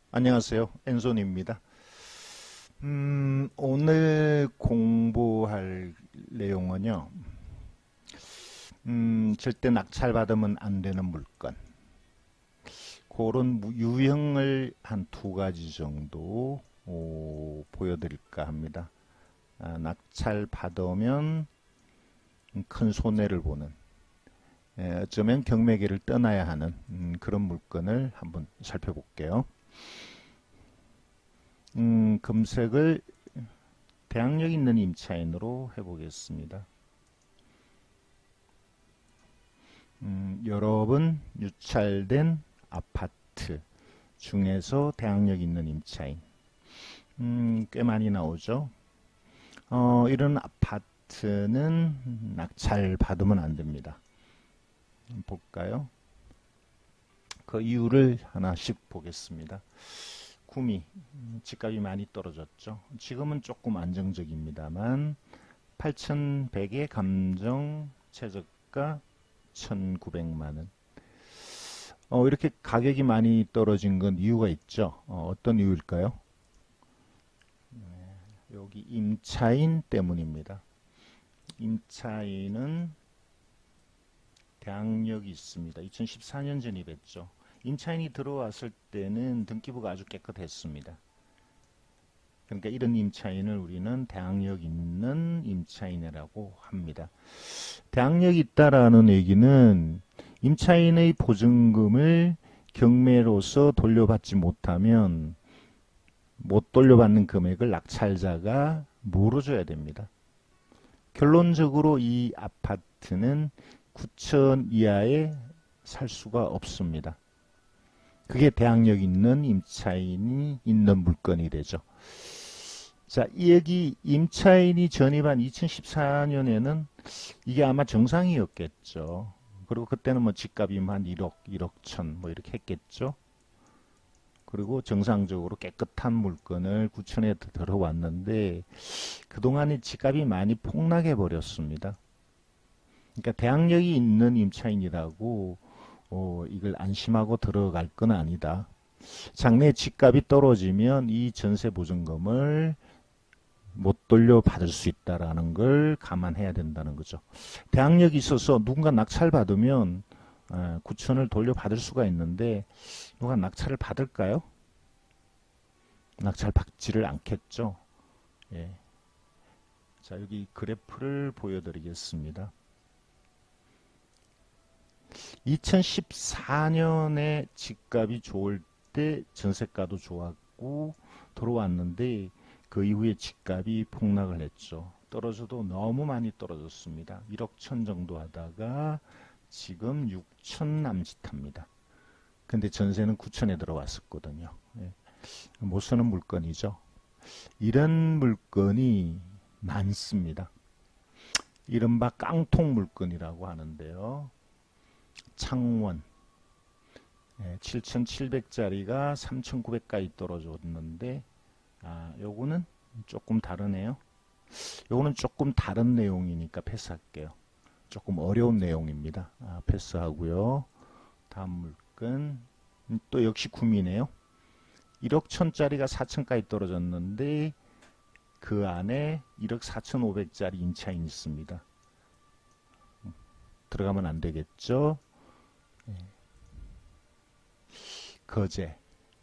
안녕하세요. 엔손입니다. 오늘 공부할 내용은요, 절대 낙찰받으면 안 되는 물건. 그런 유형을 한 두 가지 정도 보여드릴까 합니다. 낙찰받으면 큰 손해를 보는, 어쩌면 경매계를 떠나야 하는 그런 물건을 한번 살펴볼게요. 검색을 대항력 있는 임차인으로 해보겠습니다. 여러 번 유찰된 아파트 중에서 대항력 있는 임차인. 꽤 많이 나오죠. 이런 아파트는 낙찰 받으면 안 됩니다. 볼까요? 그 이유를 하나씩 보겠습니다. 구미, 집값이 많이 떨어졌죠. 지금은 조금 안정적입니다만 8,100에 감정 최저가 1,900만원. 이렇게 가격이 많이 떨어진 건 이유가 있죠. 어떤 이유일까요? 여기 임차인 때문입니다. 임차인은 대항력이 있습니다. 2014년 전입했죠. 임차인이 들어왔을 때는 등기부가 아주 깨끗했습니다. 그러니까 이런 임차인을 우리는 대항력 있는 임차인이라고 합니다. 대항력이 있다라는 얘기는 임차인의 보증금을 경매로서 돌려받지 못하면 못 돌려받는 금액을 낙찰자가 물어줘야 됩니다. 결론적으로 이 아파트는 9천 이하에 살 수가 없습니다. 그게 대항력 있는 임차인이 있는 물건이 되죠. 자, 여기 임차인이 전입한 2014년에는 이게 아마 정상이었겠죠. 그리고 그때는 뭐 집값이 한 1억, 1억 천 뭐 이렇게 했겠죠. 그리고 정상적으로 깨끗한 물건을 9천에 들어왔는데 그동안에 집값이 많이 폭락해 버렸습니다. 그러니까 대항력이 있는 임차인이라고 이걸 안심하고 들어갈 건 아니다. 장래 집값이 떨어지면 이 전세 보증금을 못 돌려받을 수 있다라는 걸 감안해야 된다는 거죠. 대항력이 있어서 누군가 낙찰 받으면 9천을 돌려받을 수가 있는데 누가 낙찰을 받을까요? 낙찰 받지를 않겠죠. 예. 자, 여기 그래프를 보여드리겠습니다. 2014년에 집값이 좋을 때 전세가도 좋았고 들어왔는데 그 이후에 집값이 폭락을 했죠. 떨어져도 너무 많이 떨어졌습니다. 1억 천 정도 하다가 지금 6천 남짓합니다. 근데 전세는 9천에 들어왔었거든요. 예. 못 쓰는 물건이죠. 이런 물건이 많습니다. 이른바 깡통 물건이라고 하는데요. 창원 7,700짜리가 3,900까지 떨어졌는데 요거는 조금 다르네요. 요거는 조금 다른 내용이니까 패스할게요. 조금 어려운 내용입니다. 패스하고요. 다음 물건 또 역시 구미네요. 1억 천짜리가 4천까지 떨어졌는데 그 안에 1억 4,500짜리 임차인이 있습니다. 들어가면 안 되겠죠. 거제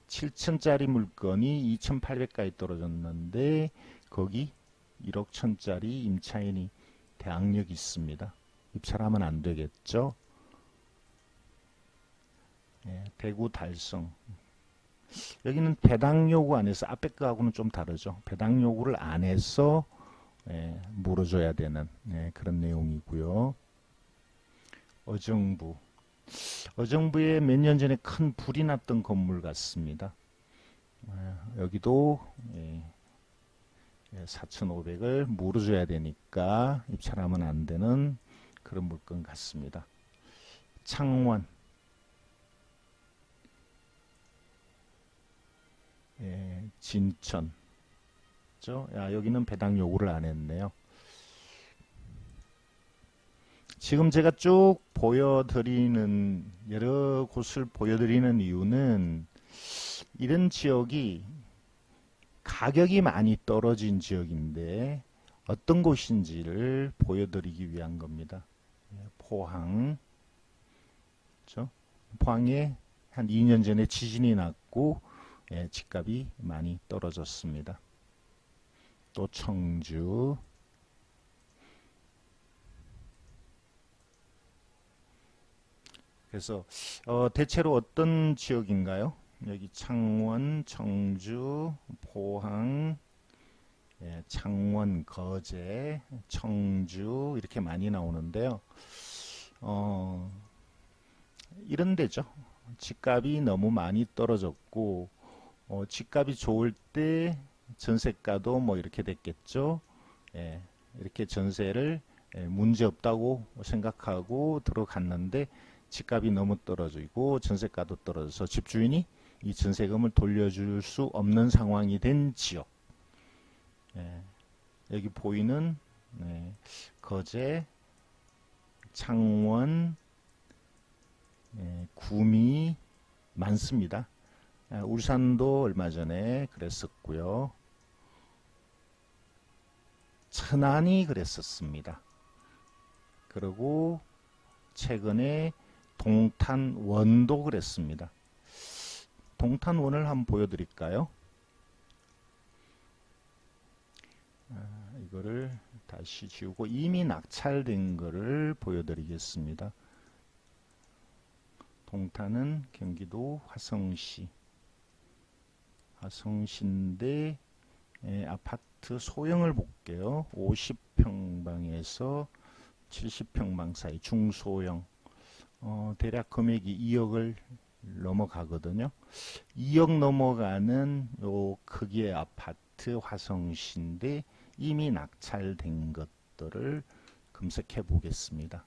7천짜리 물건이 2,800까지 떨어졌는데 거기 1억 천짜리 임차인이 대항력이 있습니다. 입찰하면 안 되겠죠. 대구 달성 여기는 배당 요구 안에서 앞에 거하고는 좀 다르죠. 배당 요구를 안 해서 물어줘야 되는 그런 내용이고요. 어정부 어정부에 몇 년 전에 큰 불이 났던 건물 같습니다. 여기도 4,500을 물어줘야 되니까 입찰하면 안 되는 그런 물건 같습니다. 창원 진천 여기는 배당 요구를 안 했네요. 지금 제가 쭉 보여드리는 여러 곳을 보여드리는 이유는 이런 지역이 가격이 많이 떨어진 지역인데 어떤 곳인지를 보여드리기 위한 겁니다. 포항, 그렇죠? 포항에 한 2년 전에 지진이 났고 집값이 많이 떨어졌습니다. 또 청주, 그래서 대체로 어떤 지역인가요? 여기 창원, 청주, 포항, 창원, 거제, 청주 이렇게 많이 나오는데요. 이런 데죠. 집값이 너무 많이 떨어졌고 집값이 좋을 때 전세가도 뭐 이렇게 됐겠죠. 이렇게 전세를 문제 없다고 생각하고 들어갔는데 집값이 너무 떨어지고 전세가도 떨어져서 집주인이 이 전세금을 돌려줄 수 없는 상황이 된 지역. 여기 보이는 거제, 창원, 구미 많습니다. 울산도 얼마 전에 그랬었고요. 천안이 그랬었습니다. 그리고 최근에 동탄원도 그랬습니다. 동탄원을 한번 보여드릴까요? 이거를 다시 지우고 이미 낙찰된 거를 보여드리겠습니다. 동탄은 경기도 화성시. 화성시인데 아파트 소형을 볼게요. 50평방에서 70평방 사이 중소형. 대략 금액이 2억을 넘어가거든요. 2억 넘어가는 요 크기의 아파트 화성시인데 이미 낙찰된 것들을 검색해 보겠습니다.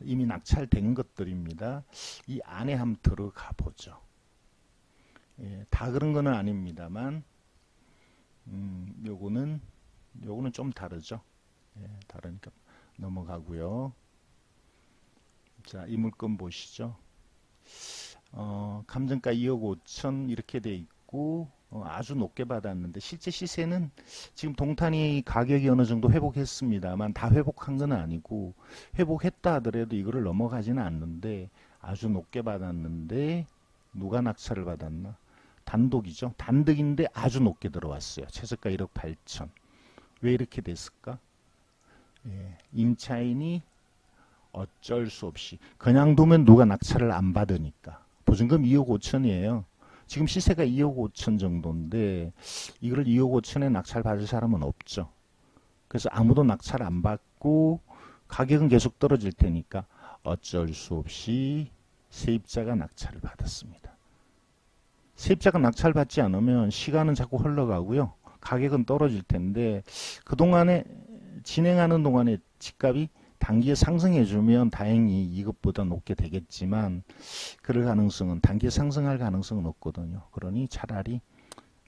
이미 낙찰된 것들입니다. 이 안에 한번 들어가 보죠. 다 그런 거는 아닙니다만 요거는 좀 다르죠. 다르니까 넘어가고요. 자, 이 물건 보시죠. 감정가 2억 5천 이렇게 돼 있고 아주 높게 받았는데 실제 시세는 지금 동탄이 가격이 어느 정도 회복했습니다만 다 회복한 건 아니고 회복했다 하더라도 이거를 넘어가지는 않는데 아주 높게 받았는데 누가 낙찰을 받았나? 단독이죠. 단독인데 아주 높게 들어왔어요. 최저가 1억 8천. 왜 이렇게 됐을까? 임차인이 어쩔 수 없이 그냥 두면 누가 낙찰을 안 받으니까. 보증금 2억 5천이에요. 지금 시세가 2억 5천 정도인데 이걸 2억 5천에 낙찰 받을 사람은 없죠. 그래서 아무도 낙찰 안 받고 가격은 계속 떨어질 테니까 어쩔 수 없이 세입자가 낙찰을 받았습니다. 세입자가 낙찰 받지 않으면 시간은 자꾸 흘러가고요. 가격은 떨어질 텐데 그동안에 진행하는 동안에 집값이 단기에 상승해주면 다행히 이것보다 높게 되겠지만 그럴 가능성은 단기에 상승할 가능성은 없거든요. 그러니 차라리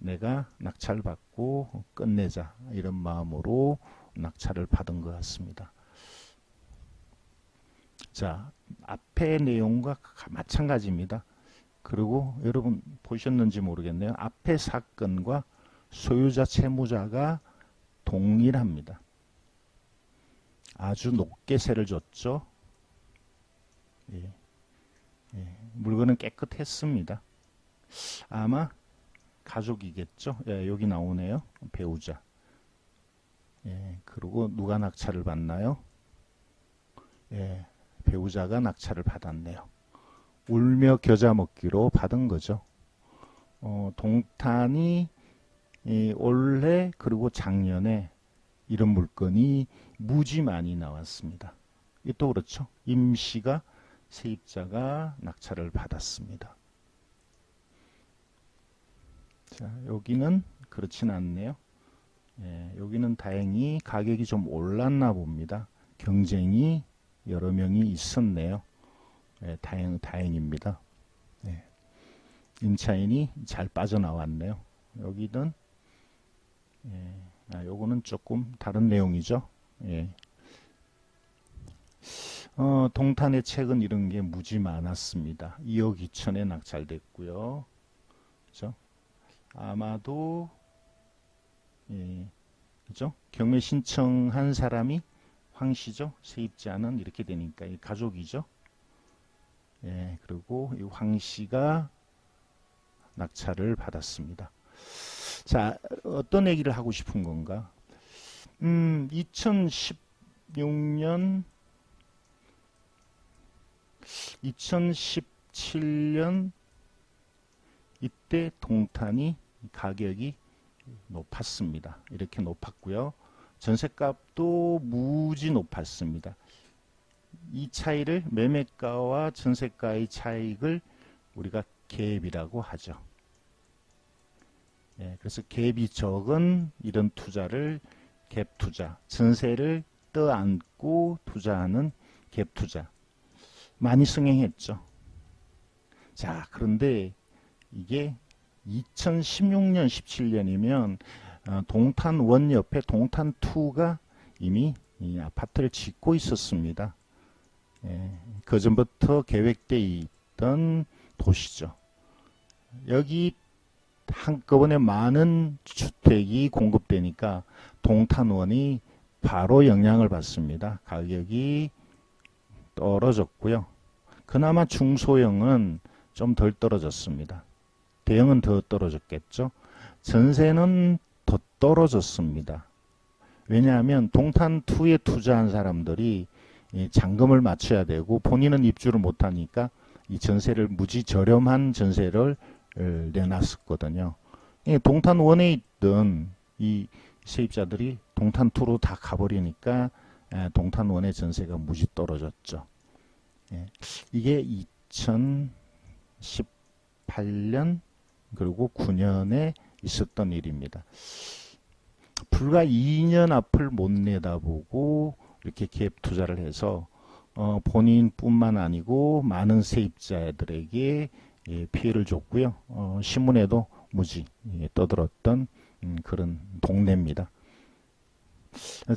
내가 낙찰받고 끝내자 이런 마음으로 낙찰을 받은 것 같습니다. 자, 앞의 내용과 마찬가지입니다. 그리고 여러분 보셨는지 모르겠네요. 앞의 사건과 소유자 채무자가 동일합니다. 아주 높게 세를 줬죠. 물건은 깨끗했습니다. 아마 가족이겠죠. 여기 나오네요. 배우자. 그리고 누가 낙찰을 받나요? 배우자가 낙찰을 받았네요. 울며 겨자 먹기로 받은 거죠. 동탄이 올해 그리고 작년에 이런 물건이 무지 많이 나왔습니다. 또 그렇죠. 임시가 세입자가 낙찰을 받았습니다. 자, 여기는 그렇진 않네요. 여기는 다행히 가격이 좀 올랐나 봅니다. 경쟁이 여러 명이 있었네요. 다행입니다. 임차인이 잘 빠져나왔네요. 여기는 요거는 조금 다른 내용이죠. 동탄의 책은 이런 게 무지 많았습니다. 2억 2천에 낙찰됐고요. 그죠? 아마도 예, 그죠? 경매 신청한 사람이 황씨죠. 세입자는 이렇게 되니까 이 가족이죠. 예, 그리고 이 황씨가 낙찰을 받았습니다. 자, 어떤 얘기를 하고 싶은 건가? 2016년, 2017년 이때 동탄이 가격이 높았습니다. 이렇게 높았고요. 전셋값도 무지 높았습니다. 이 차이를 매매가와 전셋가의 차익을 우리가 갭이라고 하죠. 예, 그래서 갭이 적은 이런 투자를 갭 투자, 전세를 떠안고 투자하는 갭 투자 많이 승행했죠. 자, 그런데 이게 2016년, 17년이면 동탄 1 옆에 동탄 2가 이미 이 아파트를 짓고 있었습니다. 예, 그 전부터 계획되어 있던 도시죠. 여기 한꺼번에 많은 주택이 공급되니까 동탄원이 바로 영향을 받습니다. 가격이 떨어졌고요. 그나마 중소형은 좀 덜 떨어졌습니다. 대형은 더 떨어졌겠죠. 전세는 더 떨어졌습니다. 왜냐하면 동탄2에 투자한 사람들이 잔금을 맞춰야 되고 본인은 입주를 못하니까 이 전세를 무지 저렴한 전세를 내놨었거든요. 동탄 1에 있던 이 세입자들이 동탄 2로 다 가버리니까 동탄 1의 전세가 무지 떨어졌죠. 이게 2018년 그리고 9년에 있었던 일입니다. 불과 2년 앞을 못 내다보고 이렇게 갭 투자를 해서 본인뿐만 아니고 많은 세입자들에게 피해를 줬고요. 신문에도 무지 떠들었던 그런 동네입니다.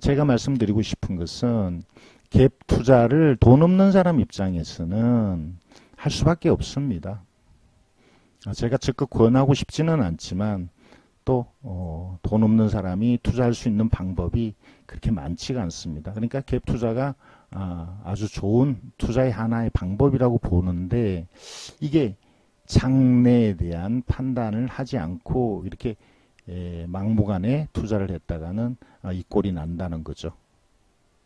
제가 말씀드리고 싶은 것은 갭 투자를 돈 없는 사람 입장에서는 할 수밖에 없습니다. 제가 적극 권하고 싶지는 않지만 또 돈 없는 사람이 투자할 수 있는 방법이 그렇게 많지가 않습니다. 그러니까 갭 투자가 아주 좋은 투자의 하나의 방법이라고 보는데 이게 장래에 대한 판단을 하지 않고 이렇게 막무가내 투자를 했다가는 이 꼴이 난다는 거죠.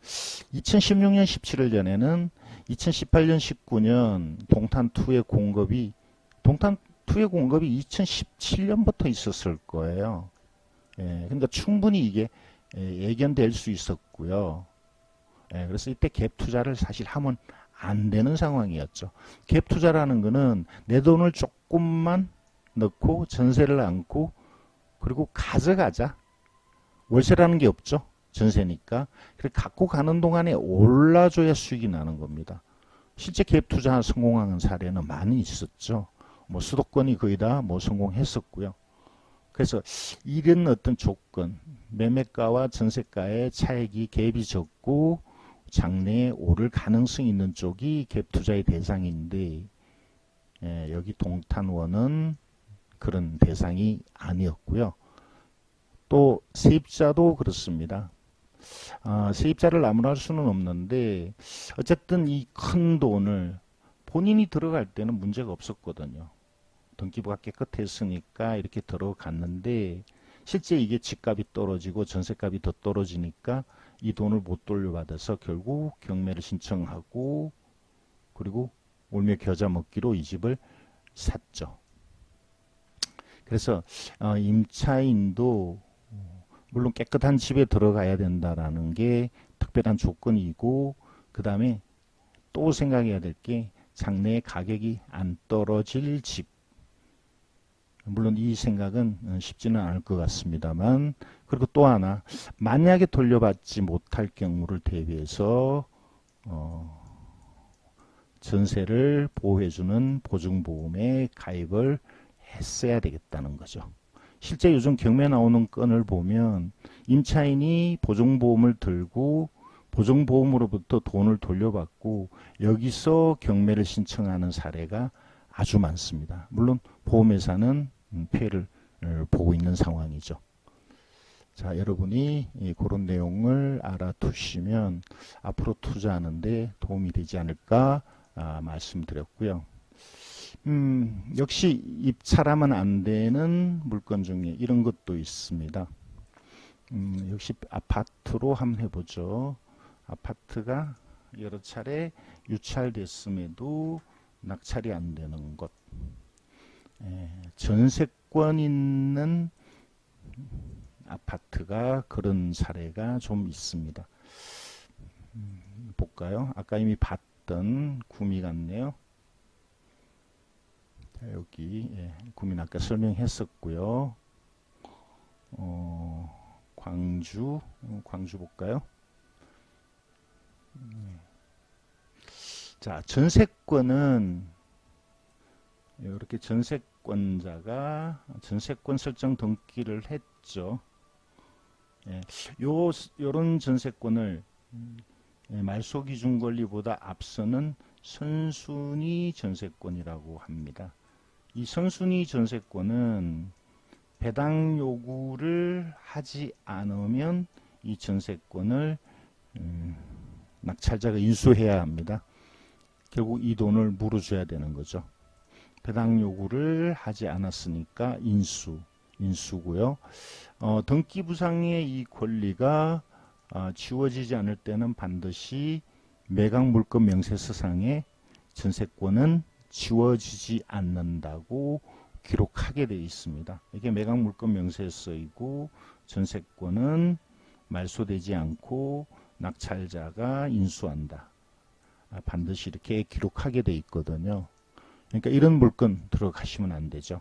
2016년 17일 전에는 2018년 19년 동탄2의 공급이 동탄2의 공급이 2017년부터 있었을 거예요. 그러니까 충분히 이게 예견될 수 있었고요. 그래서 이때 갭 투자를 사실 하면 안 되는 상황이었죠. 갭 투자라는 거는 내 돈을 조금만 넣고 전세를 안고 그리고 가져가자. 월세라는 게 없죠. 전세니까. 그래 갖고 가는 동안에 올라줘야 수익이 나는 겁니다. 실제 갭 투자 성공하는 사례는 많이 있었죠. 뭐 수도권이 거의 다 뭐 성공했었고요. 그래서 이런 어떤 조건, 매매가와 전세가의 차익이 갭이 적고 장래에 오를 가능성이 있는 쪽이 갭 투자의 대상인데 여기 동탄원은 그런 대상이 아니었고요. 또 세입자도 그렇습니다. 세입자를 나무랄 수는 없는데 어쨌든 이 큰 돈을 본인이 들어갈 때는 문제가 없었거든요. 등기부가 깨끗했으니까 이렇게 들어갔는데 실제 이게 집값이 떨어지고 전세값이 더 떨어지니까 이 돈을 못 돌려받아서 결국 경매를 신청하고 그리고 올며 겨자 먹기로 이 집을 샀죠. 그래서 임차인도 물론 깨끗한 집에 들어가야 된다라는 게 특별한 조건이고 그 다음에 또 생각해야 될 게 장래에 가격이 안 떨어질 집. 물론 이 생각은 쉽지는 않을 것 같습니다만 그리고 또 하나 만약에 돌려받지 못할 경우를 대비해서 전세를 보호해주는 보증보험에 가입을 했어야 되겠다는 거죠. 실제 요즘 경매 나오는 건을 보면 임차인이 보증보험을 들고 보증보험으로부터 돈을 돌려받고 여기서 경매를 신청하는 사례가 아주 많습니다. 물론 보험회사는 피해를 보고 있는 상황이죠. 자, 여러분이 그런 내용을 알아두시면 앞으로 투자하는데 도움이 되지 않을까 말씀드렸고요. 역시 입찰하면 안 되는 물건 중에 이런 것도 있습니다. 역시 아파트로 한번 해보죠. 아파트가 여러 차례 유찰됐음에도 낙찰이 안 되는 것. 전세권 있는 아파트가 그런 사례가 좀 있습니다. 볼까요? 아까 이미 봤던 구미 같네요. 자, 여기 구미는 아까 설명했었고요. 광주 볼까요? 자, 전세권은 이렇게 전세권자가 전세권 설정 등기를 했죠. 요런 전세권을 말소 기준 권리보다 앞서는 선순위 전세권이라고 합니다. 이 선순위 전세권은 배당 요구를 하지 않으면 이 전세권을 낙찰자가 인수해야 합니다. 결국 이 돈을 물어줘야 되는 거죠. 배당 요구를 하지 않았으니까 인수고요. 등기부상의 이 권리가 지워지지 않을 때는 반드시 매각물건 명세서상에 전세권은 지워지지 않는다고 기록하게 되어 있습니다. 이게 매각물건 명세서이고 전세권은 말소되지 않고 낙찰자가 인수한다. 반드시 이렇게 기록하게 되어 있거든요. 그러니까 이런 물건 들어가시면 안 되죠.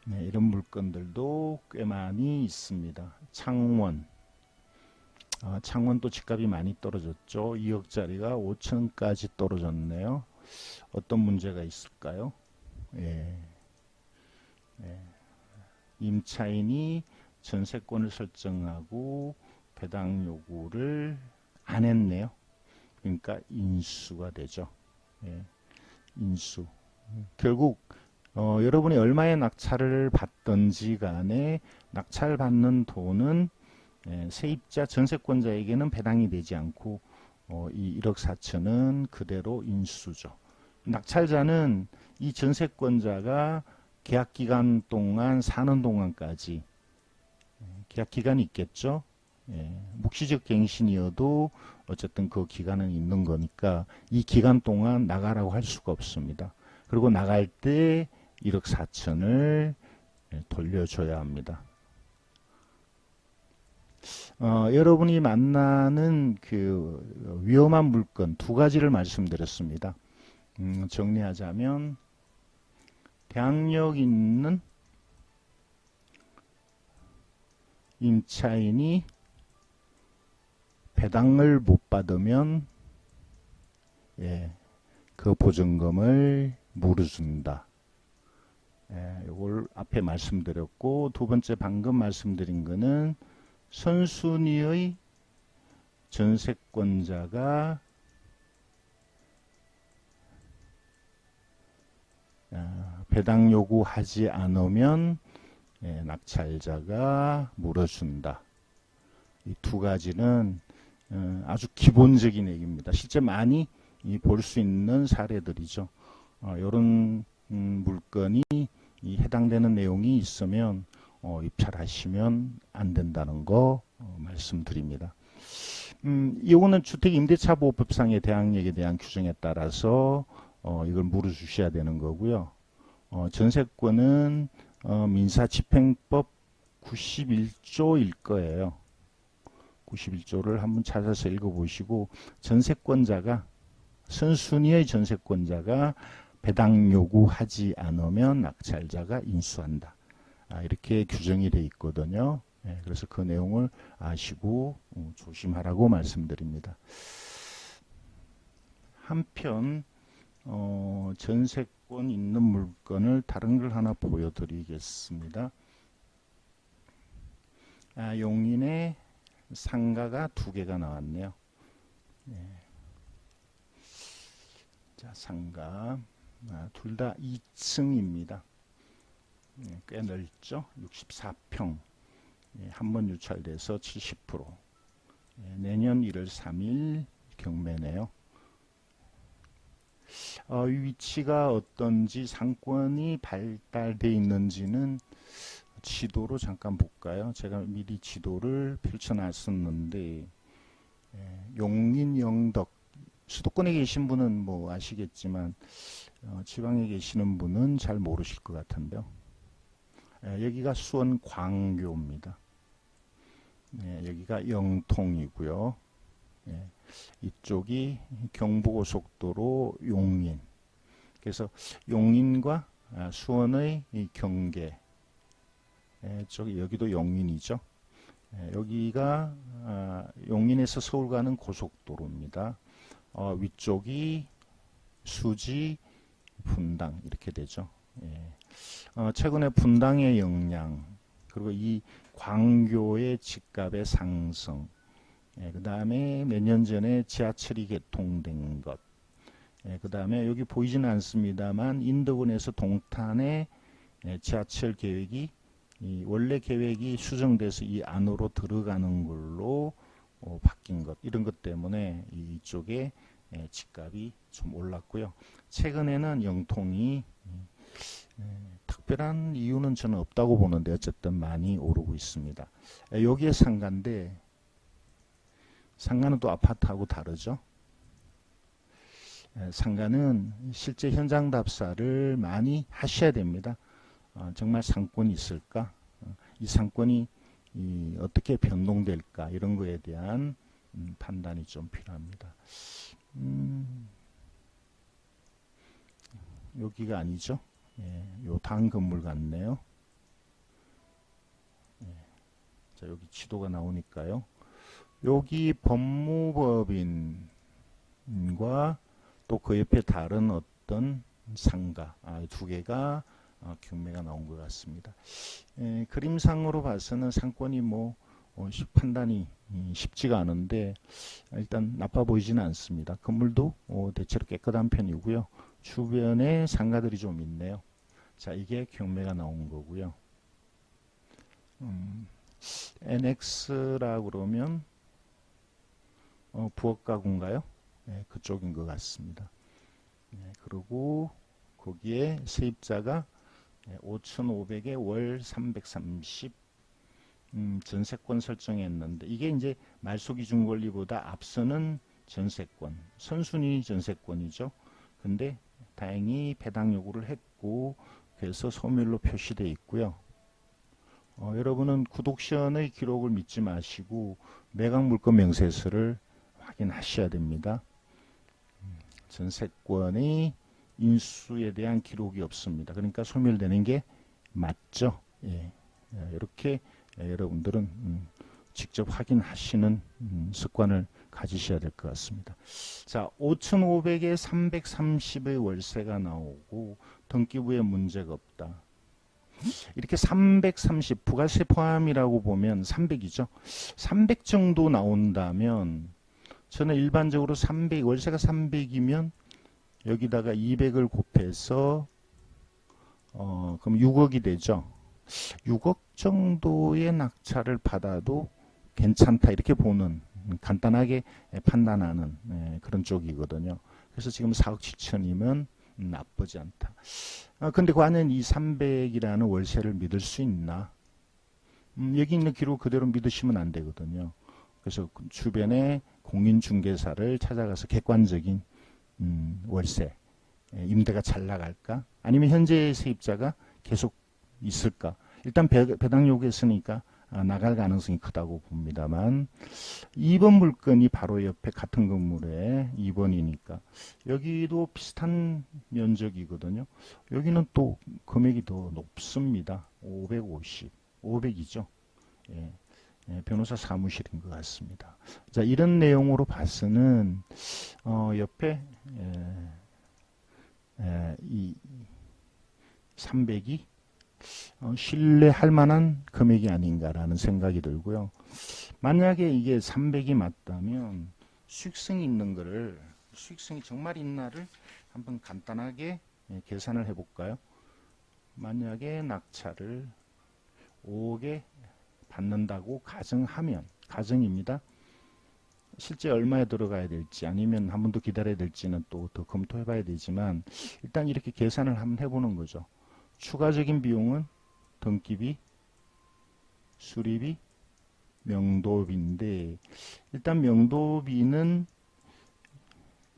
이런 물건들도 꽤 많이 있습니다. 창원. 창원도 집값이 많이 떨어졌죠. 2억짜리가 5천까지 떨어졌네요. 어떤 문제가 있을까요? 임차인이 전세권을 설정하고 배당 요구를 안 했네요. 그러니까 인수가 되죠. 인수. 결국 여러분이 얼마의 낙찰을 받든지 간에 낙찰받는 돈은 세입자 전세권자에게는 배당이 되지 않고 이 1억 4천은 그대로 인수죠. 낙찰자는 이 전세권자가 계약기간 동안 사는 동안까지 계약기간이 있겠죠. 묵시적 갱신이어도 어쨌든 그 기간은 있는 거니까 이 기간 동안 나가라고 할 수가 없습니다. 그리고 나갈 때 1억 4천을 돌려줘야 합니다. 여러분이 만나는 그 위험한 물건 두 가지를 말씀드렸습니다. 정리하자면 대항력 있는 임차인이 배당을 못 받으면 그 보증금을 물어준다. 이걸 앞에 말씀드렸고, 두 번째 방금 말씀드린 거는 선순위의 전세권자가 배당 요구하지 않으면 낙찰자가 물어준다. 이 두 가지는 아주 기본적인 얘기입니다. 실제 많이 볼 수 있는 사례들이죠. 이런 물건이 해당되는 내용이 있으면 입찰하시면 안 된다는 거 말씀드립니다. 이거는 주택임대차보호법상의 대항력에 대한 규정에 따라서 이걸 물어주셔야 되는 거고요. 전세권은 민사집행법 91조일 거예요. 91조를 한번 찾아서 읽어보시고 전세권자가 선순위의 전세권자가 배당 요구하지 않으면 낙찰자가 인수한다. 이렇게 규정이 되어 있거든요. 그래서 그 내용을 아시고 조심하라고 말씀드립니다. 한편 전세권 있는 물건을 다른 걸 하나 보여드리겠습니다. 용인에 상가가 두 개가 나왔네요. 자, 상가. 둘 다 2층입니다. 꽤 넓죠? 64평. 한 번 유찰돼서 70%. 내년 1월 3일 경매네요. 위치가 어떤지, 상권이 발달되어 있는지는 지도로 잠깐 볼까요? 제가 미리 지도를 펼쳐놨었는데, 용인, 영덕, 수도권에 계신 분은 뭐 아시겠지만 지방에 계시는 분은 잘 모르실 것 같은데요. 여기가 수원 광교입니다. 여기가 영통이고요. 이쪽이 경부고속도로 용인. 그래서 용인과 수원의 이 경계. 여기도 용인이죠. 여기가 용인에서 서울 가는 고속도로입니다. 위쪽이 수지, 분당 이렇게 되죠. 최근에 분당의 영향, 그리고 이 광교의 집값의 상승, 그 다음에 몇 년 전에 지하철이 개통된 것, 그 다음에 여기 보이지는 않습니다만 인덕원에서 동탄에 지하철 계획이 원래 계획이 수정돼서 이 안으로 들어가는 걸로 바뀐 것, 이런 것 때문에 이쪽에 집값이 좀 올랐고요. 최근에는 영통이 특별한 이유는 저는 없다고 보는데 어쨌든 많이 오르고 있습니다. 여기에 상가인데, 상가는 또 아파트하고 다르죠. 상가는 실제 현장 답사를 많이 하셔야 됩니다. 정말 상권이 있을까? 이 상권이 어떻게 변동될까? 이런 거에 대한 판단이 좀 필요합니다. 여기가 아니죠. 요 다음 건물 같네요. 자, 여기 지도가 나오니까요. 여기 법무법인과 또 그 옆에 다른 어떤 상가, 두 개가 경매가 나온 것 같습니다. 그림상으로 봐서는 상권이 판단이 쉽지가 않은데 일단 나빠 보이지는 않습니다. 건물도 대체로 깨끗한 편이고요. 주변에 상가들이 좀 있네요. 자, 이게 경매가 나온 거고요. NX라 그러면 부엌가구인가요? 그쪽인 것 같습니다. 그리고 거기에 세입자가 5,500에 월 330 전세권 설정했는데, 이게 이제 말소기준 권리보다 앞서는 전세권, 선순위 전세권이죠. 근데 다행히 배당 요구를 했고, 그래서 소멸로 표시되어 있고요. 여러분은 구독시연의 기록을 믿지 마시고 매각 물건 명세서를 확인하셔야 됩니다. 전세권의 인수에 대한 기록이 없습니다. 그러니까 소멸되는 게 맞죠. 이렇게 여러분들은 직접 확인하시는 습관을 가지셔야 될 것 같습니다. 자, 5,500에 330의 월세가 나오고 등기부에 문제가 없다. 이렇게 330 부가세 포함이라고 보면 300이죠. 300 정도 나온다면 저는 일반적으로 300 월세가 300이면 여기다가 200을 곱해서 그럼 6억이 되죠. 6억 정도의 낙찰을 받아도 괜찮다, 이렇게 보는, 간단하게 판단하는 그런 쪽이거든요. 그래서 지금 4억 7천이면 나쁘지 않다. 근데 과연 이 300이라는 월세를 믿을 수 있나? 여기 있는 기록 그대로 믿으시면 안 되거든요. 그래서 주변에 공인중개사를 찾아가서 객관적인 월세, 임대가 잘 나갈까? 아니면 현재 세입자가 계속 있을까? 일단 배당 요구했으니까 나갈 가능성이 크다고 봅니다만, 2번 물건이 바로 옆에 같은 건물에 2번이니까 여기도 비슷한 면적이거든요. 여기는 또 금액이 더 높습니다. 550, 500이죠. 변호사 사무실인 것 같습니다. 자, 이런 내용으로 봐서는 옆에 이 300이 신뢰할 만한 금액이 아닌가라는 생각이 들고요. 만약에 이게 300이 맞다면 수익성이 있는 거를, 수익성이 정말 있나를 한번 간단하게 계산을 해볼까요? 만약에 낙찰을 5억에 받는다고 가정하면, 가정입니다. 실제 얼마에 들어가야 될지 아니면 한 번 더 기다려야 될지는 또 더 검토해 봐야 되지만, 일단 이렇게 계산을 한번 해보는 거죠. 추가적인 비용은 등기비, 수리비, 명도비인데, 일단 명도비는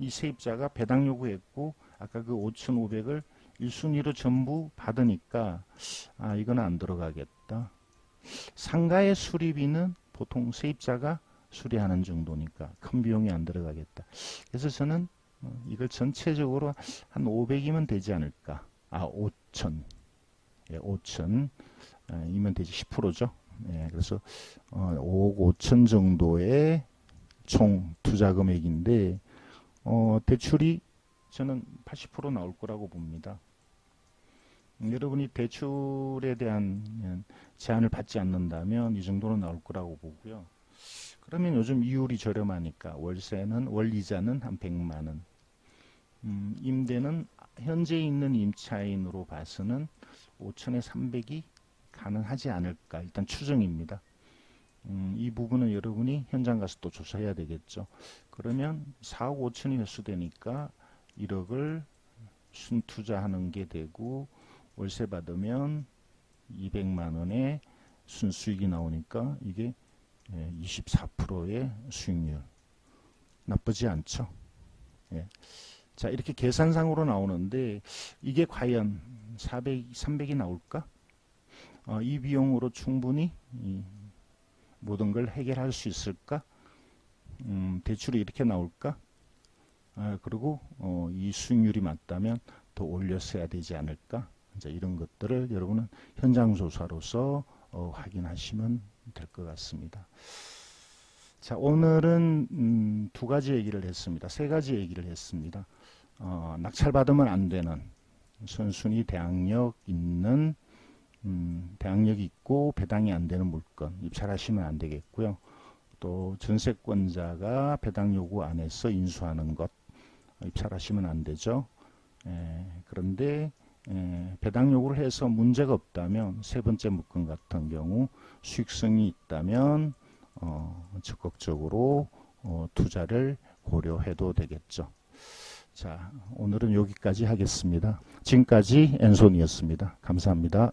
이 세입자가 배당 요구했고 아까 그 5,500을 1순위로 전부 받으니까 이건 안 들어가겠다. 상가의 수리비는 보통 세입자가 수리하는 정도니까 큰 비용이 안 들어가겠다. 그래서 저는 이걸 전체적으로 한 500이면 되지 않을까. 5천. 5천 이면 되지. 10%죠. 그래서 5억 5천 정도의 총 투자 금액인데, 대출이 저는 80% 나올 거라고 봅니다. 여러분이 대출에 대한 제한을 받지 않는다면 이 정도는 나올 거라고 보고요. 그러면 요즘 이율이 저렴하니까 월세는, 월이자는 한 100만 원, 임대는 현재 있는 임차인으로 봐서는 5천에 300이 가능하지 않을까. 일단 추정입니다. 이 부분은 여러분이 현장 가서 또 조사해야 되겠죠. 그러면 4억 5천이 회수되니까 1억을 순투자하는 게 되고, 월세 받으면 200만 원의 순수익이 나오니까 이게 24%의 수익률. 나쁘지 않죠. 자, 이렇게 계산상으로 나오는데 이게 과연 300이 나올까? 이 비용으로 충분히 모든 걸 해결할 수 있을까? 대출이 이렇게 나올까? 그리고 이 수익률이 맞다면 더 올려서 해야 되지 않을까? 이제 이런 것들을 여러분은 현장 조사로서 확인하시면 될 것 같습니다. 자, 오늘은 두 가지 얘기를 했습니다. 세 가지 얘기를 했습니다. 낙찰받으면 안 되는, 선순위 대항력 있는, 대항력이 있고 배당이 안 되는 물건 입찰하시면 안 되겠고요. 또 전세권자가 배당 요구 안 해서 인수하는 것 입찰하시면 안 되죠. 그런데 배당 요구를 해서 문제가 없다면, 세 번째 물건 같은 경우 수익성이 있다면 적극적으로 투자를 고려해도 되겠죠. 자, 오늘은 여기까지 하겠습니다. 지금까지 앤손이었습니다. 감사합니다.